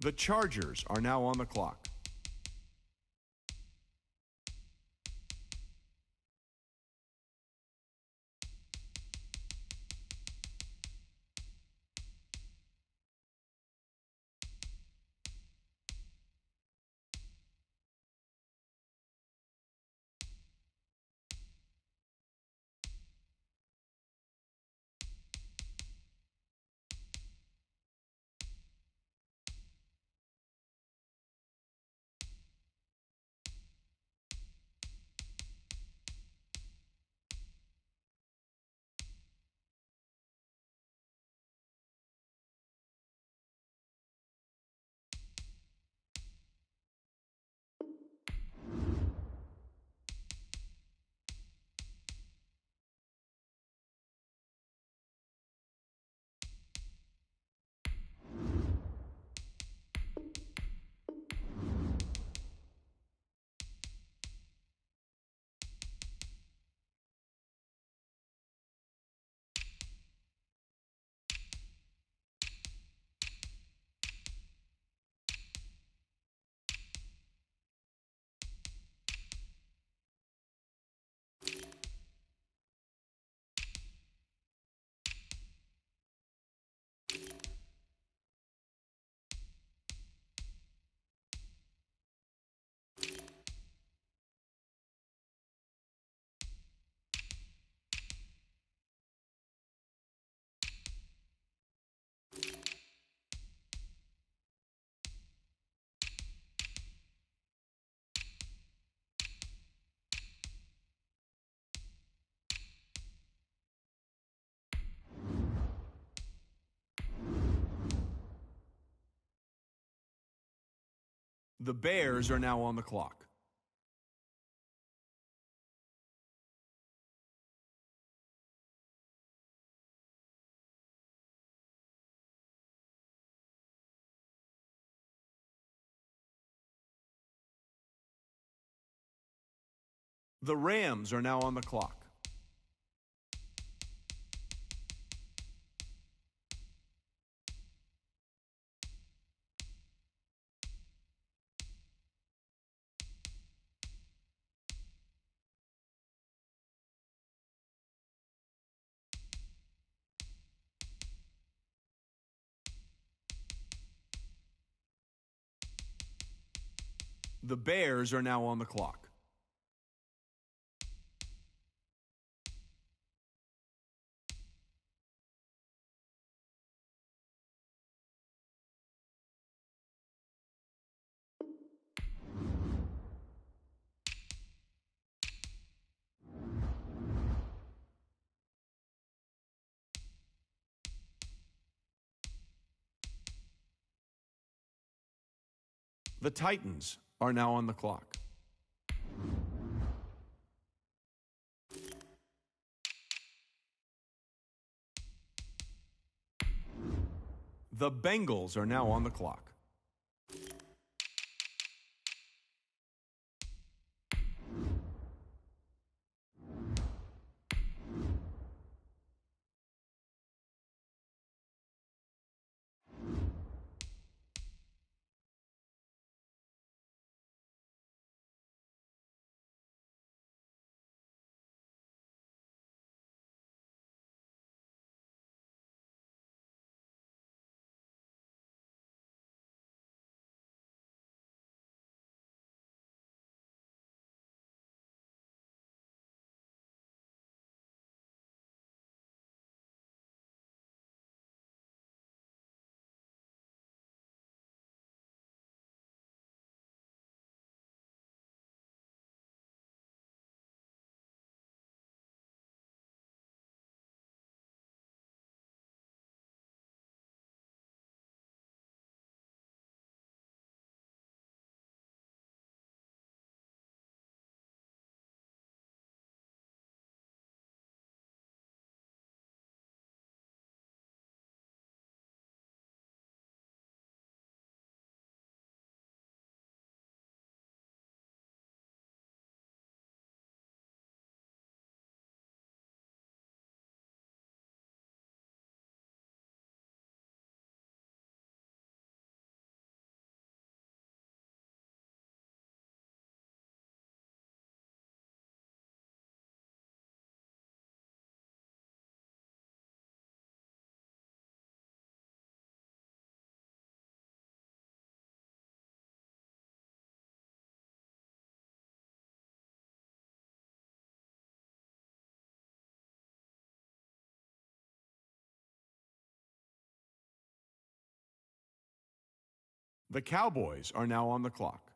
The Chargers are now on the clock. The Bears are now on the clock. The Rams are now on the clock. The Bears are now on the clock. The Titans are now on the clock. The Bengals are now on the clock. The Cowboys are now on the clock.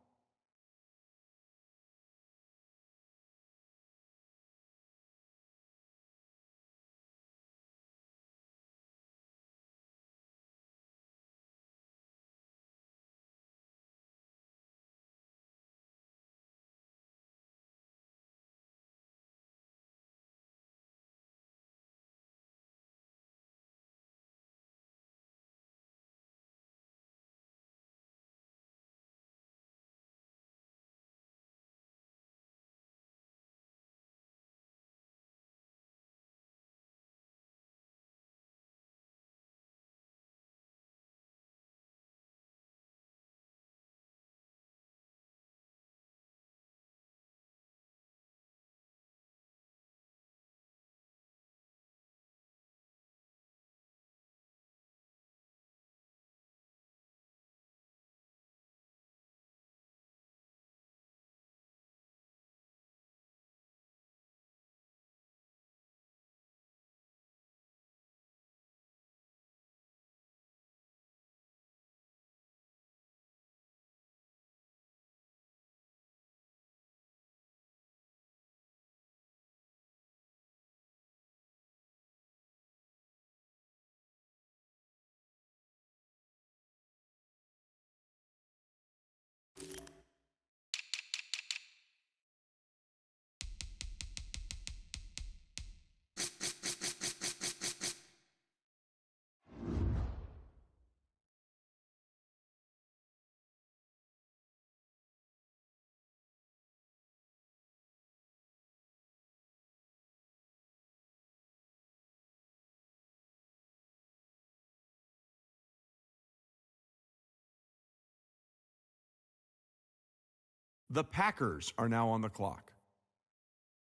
The Packers are now on the clock.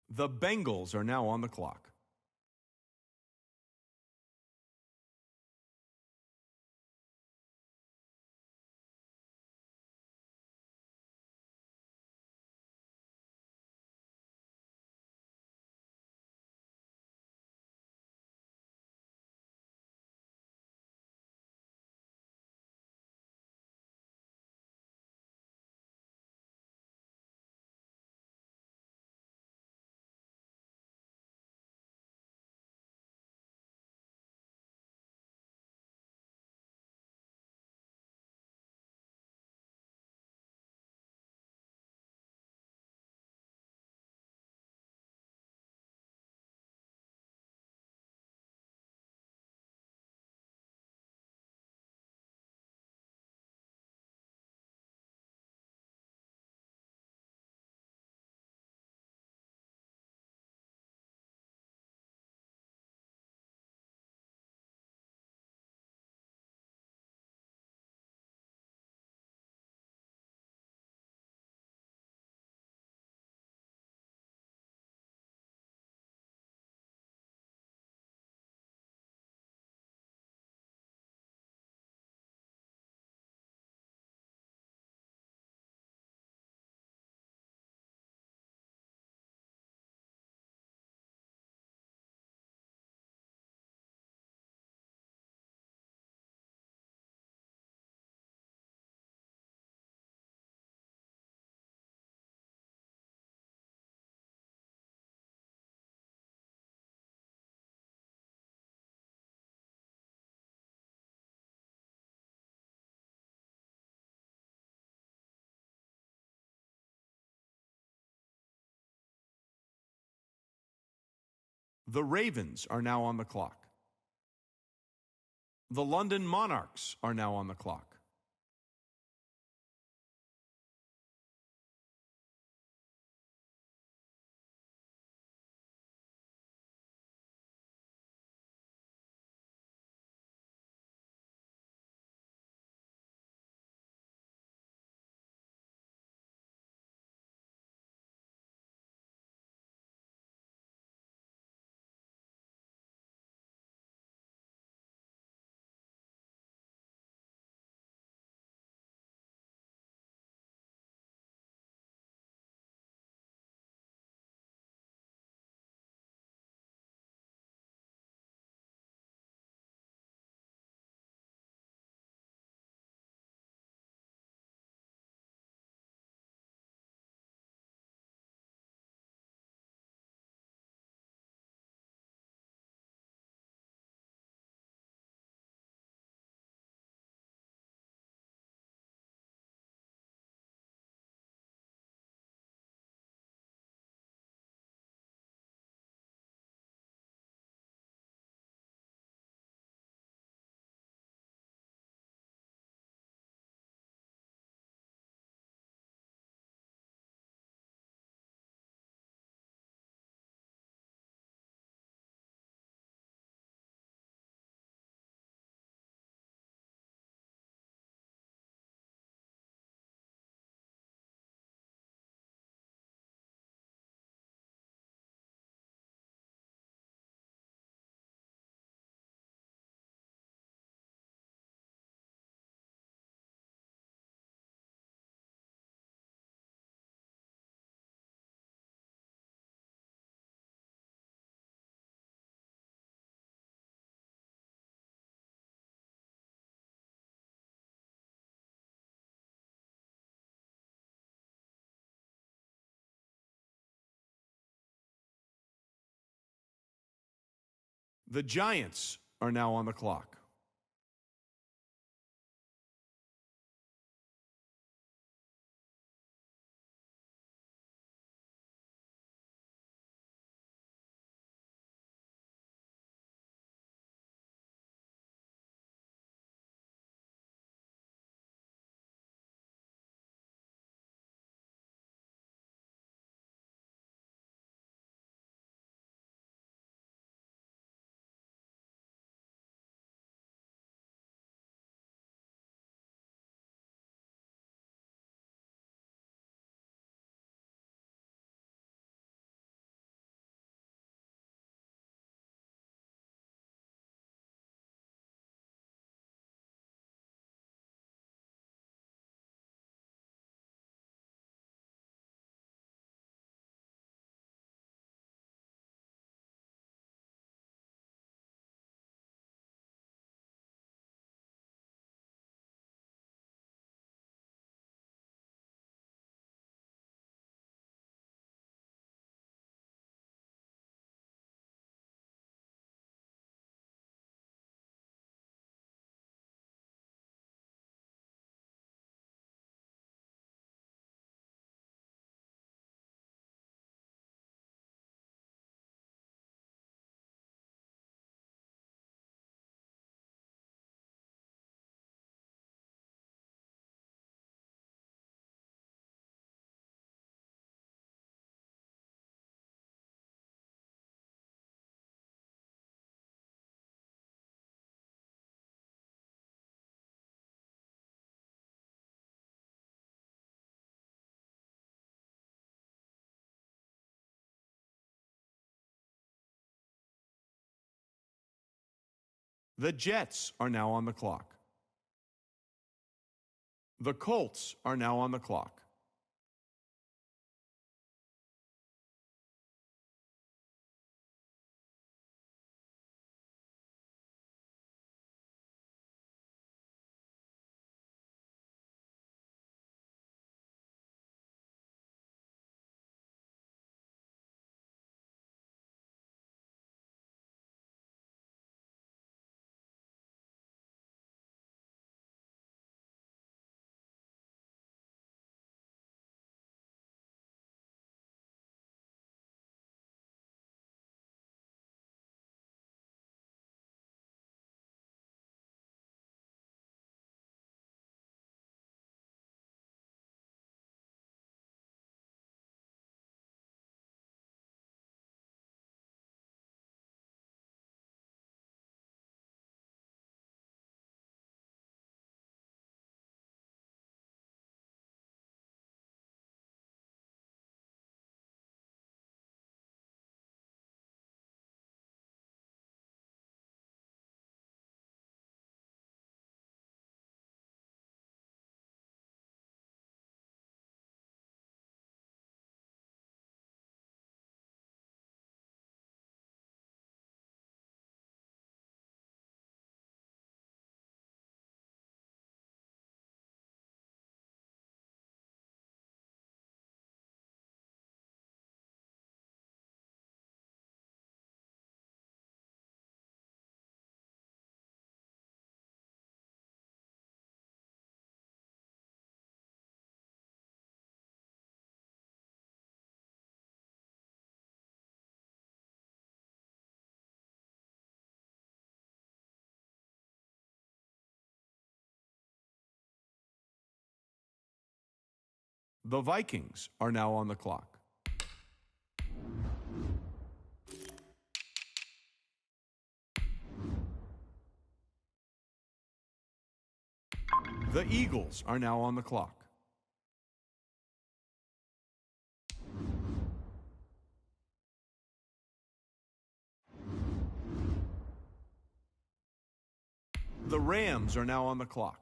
The Bengals are now on the clock. The Ravens are now on the clock. The London Monarchs are now on the clock. The Giants are now on the clock. The Jets are now on the clock. The Colts are now on the clock. The Vikings are now on the clock. The Eagles are now on the clock. The Rams are now on the clock.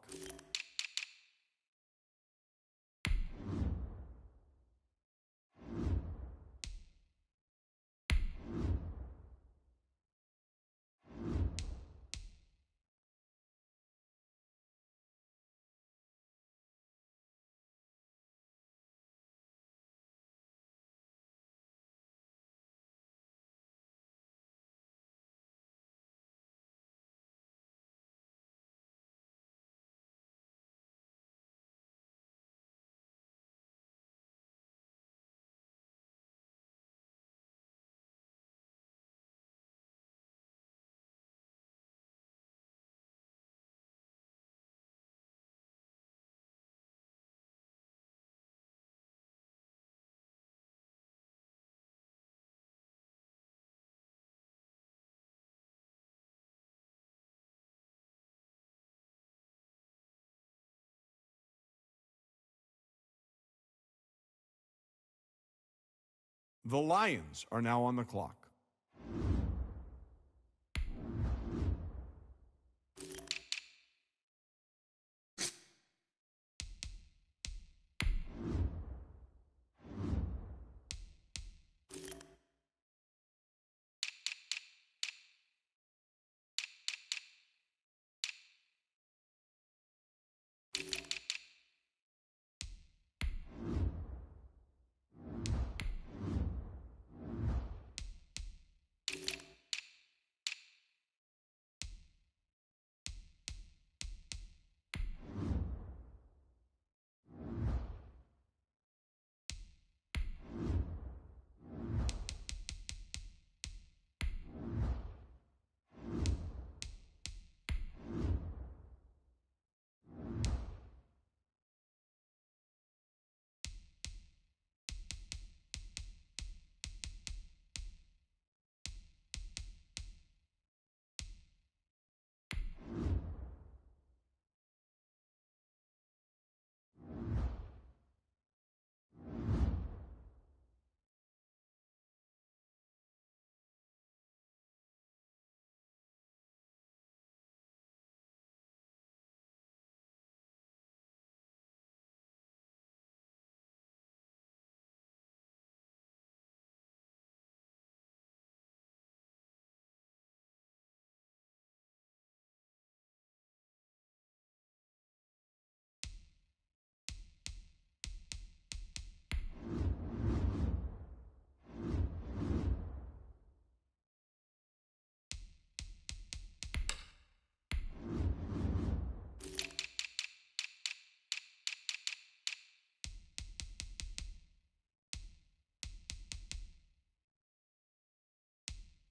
The Lions are now on the clock.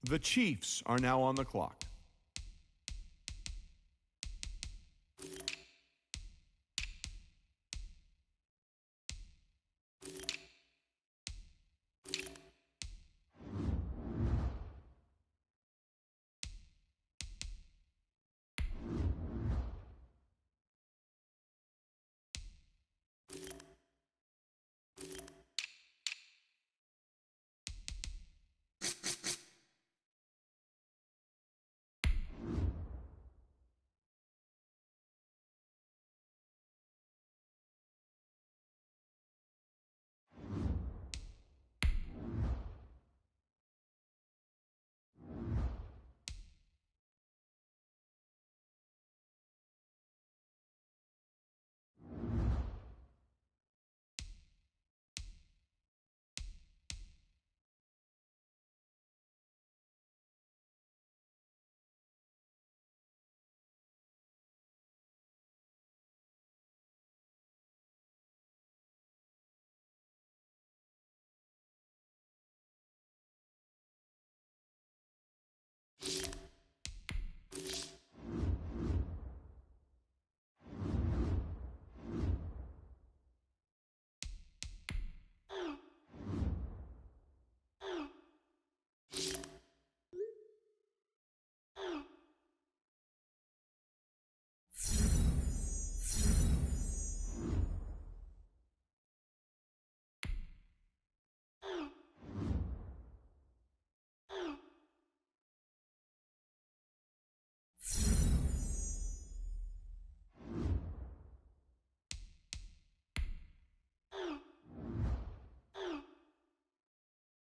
The Chiefs are now on the clock.